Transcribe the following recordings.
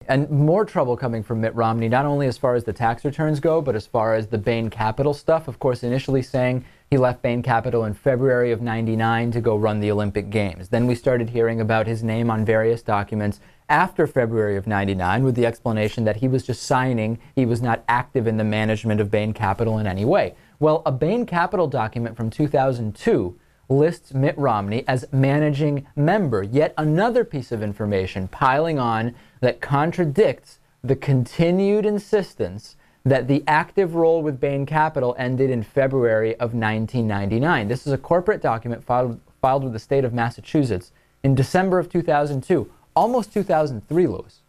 And more trouble coming from Mitt Romney, not only as far as the tax returns go, but as far as the Bain Capital stuff. Of course, initially saying he left Bain Capital in February of '99 to go run the Olympic Games. Then we started hearing about his name on various documents after February of '99 with the explanation that he was just signing. He was not active in the management of Bain Capital in any way. Well, a Bain Capital document from 2002 lists Mitt Romney as managing member. Yet another piece of information piling on that contradicts the continued insistence that the active role with Bain Capital ended in February of 1999. This is a corporate document filed with the state of Massachusetts in December of 2002, almost 2003, Lewis.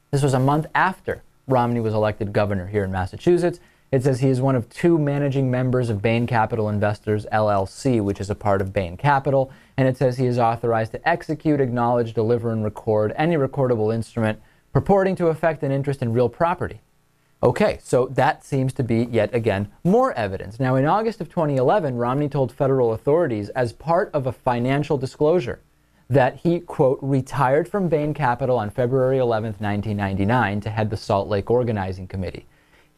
This was a month after Romney was elected governor here in Massachusetts. It says he is one of two managing members of Bain Capital Investors, LLC, which is a part of Bain Capital. And it says he is authorized to execute, acknowledge, deliver, and record any recordable instrument purporting to affect an interest in real property. Okay, so that seems to be, yet again, more evidence. Now, in August of 2011, Romney told federal authorities as part of a financial disclosure that he, quote, retired from Bain Capital on February 11th, 1999 to head the Salt Lake Organizing Committee.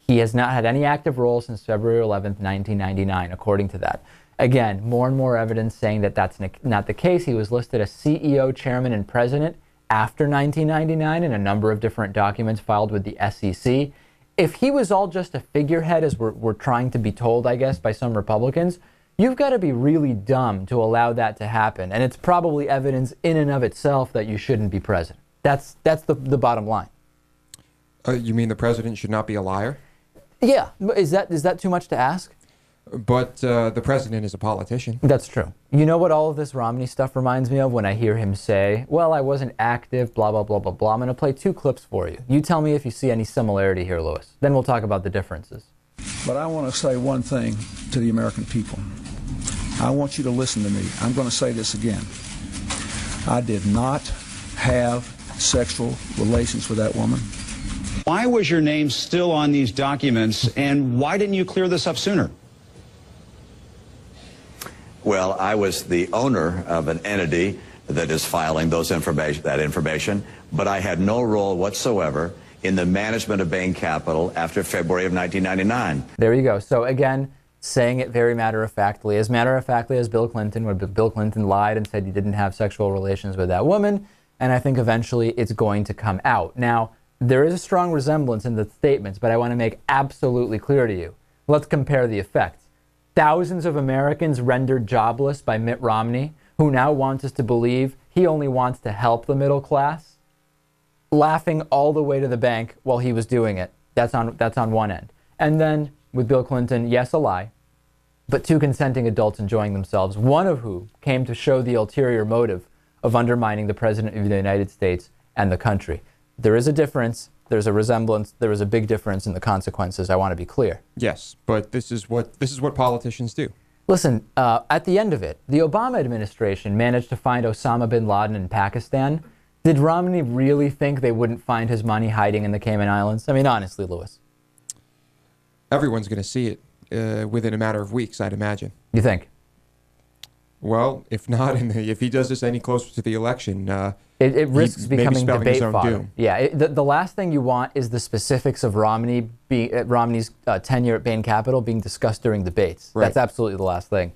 He has not had any active role since February 11th, 1999, according to that. Again, more and more evidence saying that that's not the case. He was listed as CEO, chairman, and president after 1999 in a number of different documents filed with the SEC. If he was all just a figurehead, as we're trying to be told, I guess, by some Republicans, you've got to be really dumb to allow that to happen. And it's probably evidence in and of itself that you shouldn't be president. That's the bottom line. You mean the president should not be a liar? Yeah. Is that too much to ask? But the president is a politician. That's true. You know what all of this Romney stuff reminds me of when I hear him say, well, I wasn't active, blah, blah, blah, blah, blah. I'm going to play two clips for you. You tell me if you see any similarity here, Lewis. Then we'll talk about the differences. But I want to say one thing to the American people. I want you to listen to me. I'm going to say this again. I did not have sexual relations with that woman. Why was your name still on these documents, and why didn't you clear this up sooner? Well, I was the owner of an entity that is filing that information, but I had no role whatsoever in the management of Bain Capital after February of 1999. There you go. So again, saying it very matter-of-factly as Bill Clinton, when Bill Clinton lied and said he didn't have sexual relations with that woman, and I think eventually it's going to come out. Now, there is a strong resemblance in the statements, but I want to make absolutely clear to you. Let's compare the effects. Thousands of Americans rendered jobless by Mitt Romney, who now wants us to believe he only wants to help the middle class, laughing all the way to the bank while he was doing it. That's on one end. And then with Bill Clinton, yes, a lie, but two consenting adults enjoying themselves, one of whom came to show the ulterior motive of undermining the President of the United States and the country. There is a difference, there's a resemblance, there is a big difference in the consequences. I want to be clear. Yes, but this is what politicians do. Listen, at the end of it, the Obama administration managed to find Osama bin Laden in Pakistan. Did Romney really think they wouldn't find his money hiding in the Cayman Islands? I mean, honestly, Lewis. Everyone's going to see it within a matter of weeks, I'd imagine. You think? Well, if not, if he does this any closer to the election, it risks becoming debate fodder. Doom. Yeah, the last thing you want is the specifics of Romney's tenure at Bain Capital being discussed during debates. Right. That's absolutely the last thing.